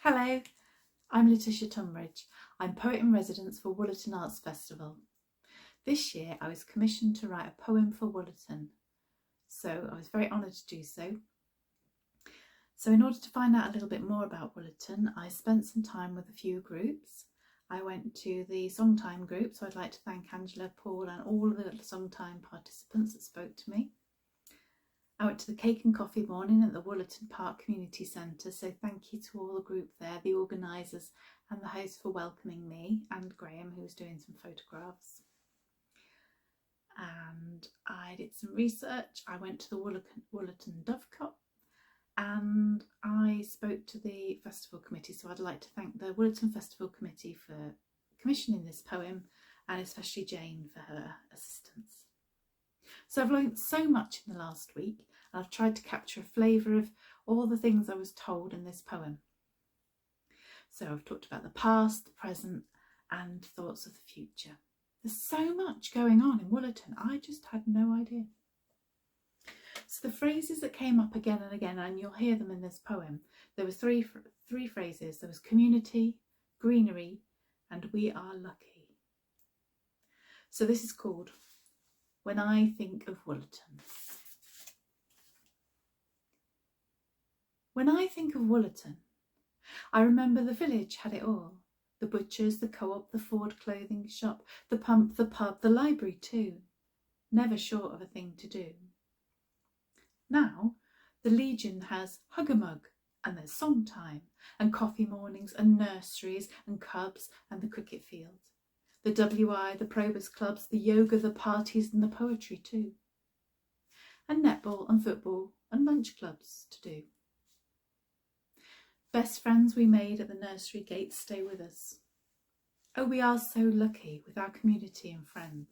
Hello, I'm Lytisha Tunbridge. I'm Poet in Residence for Wollaton Arts Festival. This year I was commissioned to write a poem for Wollaton, so I was very honoured to do so. So in order to find out a little bit more about Wollaton, I spent some time with a few groups. I went to the Songtime group, so I'd like to thank Angela, Paul and all of the Songtime participants that spoke to me. I went to the cake and coffee morning at the Wollaton Park Community Centre, so thank you to all the group there, the organisers and the host for welcoming me, and Graham, who was doing some photographs. And I did some research. I went to the Wollaton Dovecot and I spoke to the festival committee, so I'd like to thank the Wollaton Festival Committee for commissioning this poem, and especially Jane for her assistance. So I've learnt so much in the last week, and I've tried to capture a flavour of all the things I was told in this poem. So I've talked about the past, the present and thoughts of the future. There's so much going on in Wollaton, I just had no idea. So the phrases that came up again and again, and you'll hear them in this poem, there were three phrases. There was community, greenery and we are lucky. So this is called When I Think of Wollaton. When I think of Wollaton, I remember the village had it all. The butcher's, the co-op, the Ford clothing shop, the pump, the pub, the library too. Never short of a thing to do. Now, the Legion has hug-a-mug, and there's song time, and coffee mornings, and nurseries, and cubs, and the cricket field. The WI, the Probus clubs, the yoga, the parties and the poetry too. And netball and football and lunch clubs to do. Best friends we made at the nursery gates stay with us. Oh, we are so lucky with our community and friends.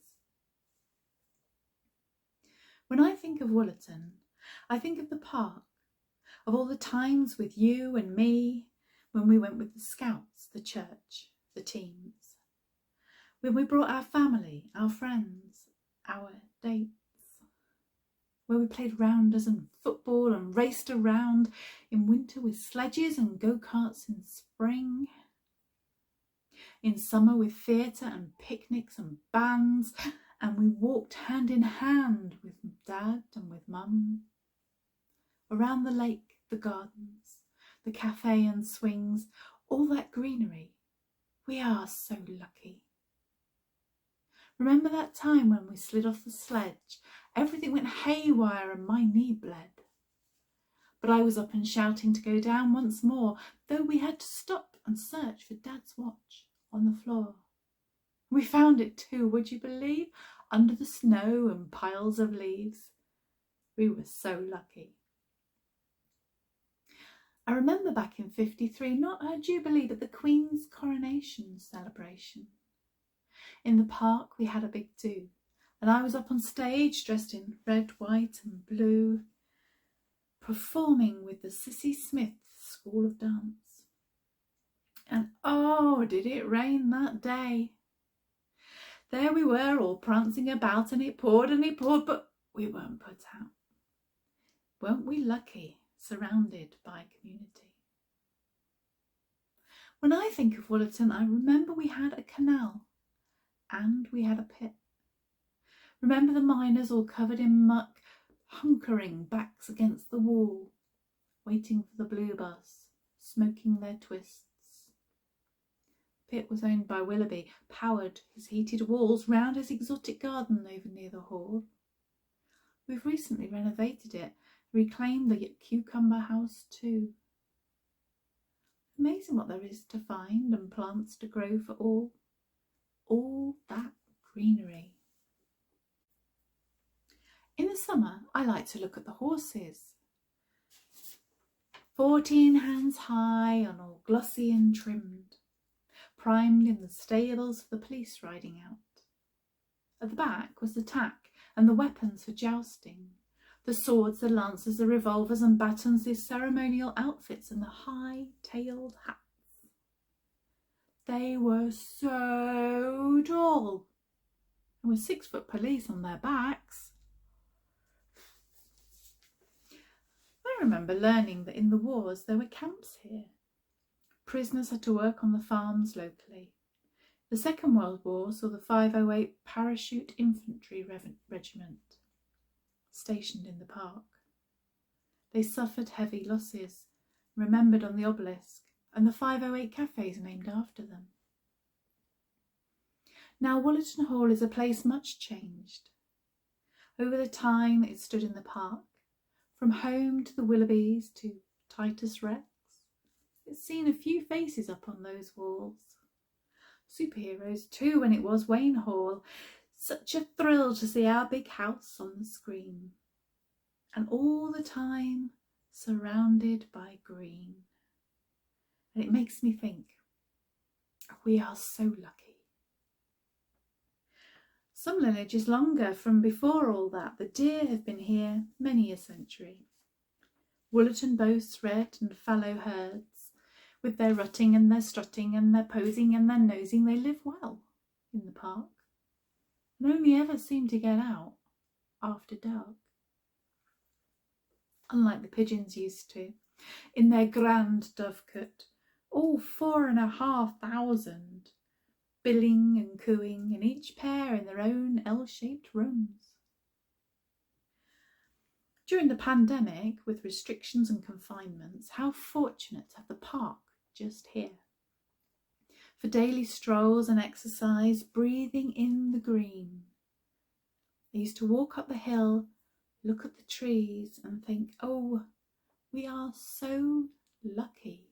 When I think of Wollaton, I think of the park, of all the times with you and me, when we went with the scouts, the church, the teams. When we brought our family, our friends, our dates. Where we played rounders and football and raced around in winter with sledges and go-karts in spring. In summer with theatre and picnics and bands, and we walked hand in hand with Dad and with Mum. Around the lake, the gardens, the cafe and swings, all that greenery. We are so lucky. Remember that time when we slid off the sledge? Everything went haywire and my knee bled. But I was up and shouting to go down once more, though we had to stop and search for Dad's watch on the floor. We found it too, would you believe? Under the snow and piles of leaves. We were so lucky. I remember back in '53, not her Jubilee, but the Queen's coronation celebration. In the park we had a big do, and I was up on stage dressed in red, white and blue, performing with the Sissy Smith School of Dance. And oh, did it rain that day. There we were all prancing about, and it poured, but we weren't put out. Weren't we lucky, surrounded by community? When I think of Wollaton, I remember we had a canal. And we had a pit. Remember the miners all covered in muck, hunkering backs against the wall, waiting for the blue bus, smoking their twists. The pit was owned by Willoughby, powered his heated walls round his exotic garden over near the hall. We've recently renovated it, reclaimed the cucumber house too. Amazing what there is to find and plants to grow for all that greenery. In the summer, I like to look at the horses. 14 hands high and all glossy and trimmed, primed in the stables for the police riding out. At the back was the tack and the weapons for jousting, the swords, the lances, the revolvers and batons, the ceremonial outfits and the high-tailed hats. They were so tall, and with 6-foot police on their backs. I remember learning that in the wars there were camps here. prisoners had to work on the farms locally. The Second World War saw the 508 Parachute Infantry Regiment stationed in the park. They suffered heavy losses, remembered on the obelisk, and the 508 Cafe is named after them. Now Wollaton Hall is a place much changed. Over the time it stood in the park, from home to the Willoughbys to Titus Rex, it's seen a few faces up on those walls. Superheroes too, when it was Wayne Hall. Such a thrill to see our big house on the screen. And all the time surrounded by green. And it makes me think, we are so lucky. Some lineage is longer from before all that. The deer have been here many a century. Wollaton boasts red and fallow herds. With their rutting and their strutting and their posing and their nosing, they live well in the park and only ever seem to get out after dark. Unlike the pigeons used to, in their grand dovecote, all 4,500, billing and cooing, and each pair in their own L-shaped rooms. During the pandemic, with restrictions and confinements, how fortunate to have the park just here. For daily strolls and exercise, breathing in the green. I used to walk up the hill, look at the trees and think, oh, we are so lucky.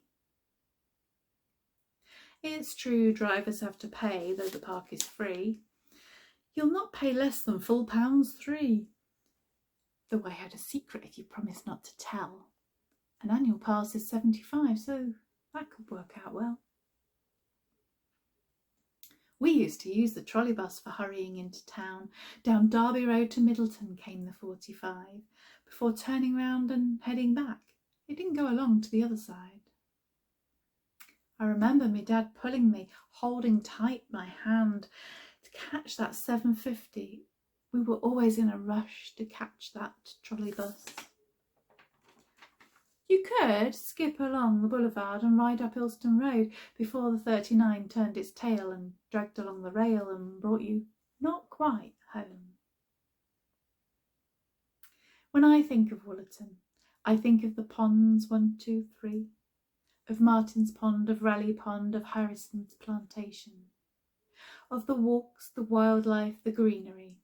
It's true drivers have to pay, though the park is free. You'll not pay less than £3. Though I had a secret if you promise not to tell. An annual pass is £75, so that could work out well. We used to use the trolley bus for hurrying into town. Down Derby Road to Middleton came the 45, before turning round and heading back. It didn't go along to the other side. I remember my dad pulling me, holding tight my hand to catch that 7.50. We were always in a rush to catch that trolley bus. You could skip along the boulevard and ride up Ilston Road before the 39 turned its tail and dragged along the rail and brought you not quite home. When I think of Wollaton, I think of the ponds 1, 2, 3, of Martin's Pond, of Raleigh Pond, of Harrison's Plantation, of the walks, the wildlife, the greenery.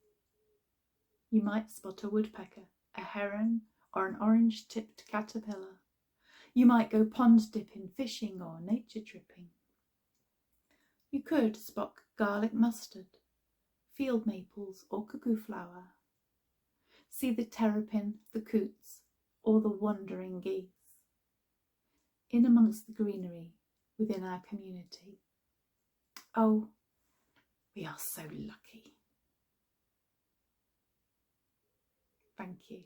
You might spot a woodpecker, a heron, or an orange-tipped caterpillar. You might go pond dipping, fishing, or nature tripping. You could spot garlic mustard, field maples, or cuckoo flower. See the terrapin, the coots, or the wandering geese. In amongst the greenery within our community. Oh, we are so lucky. Thank you.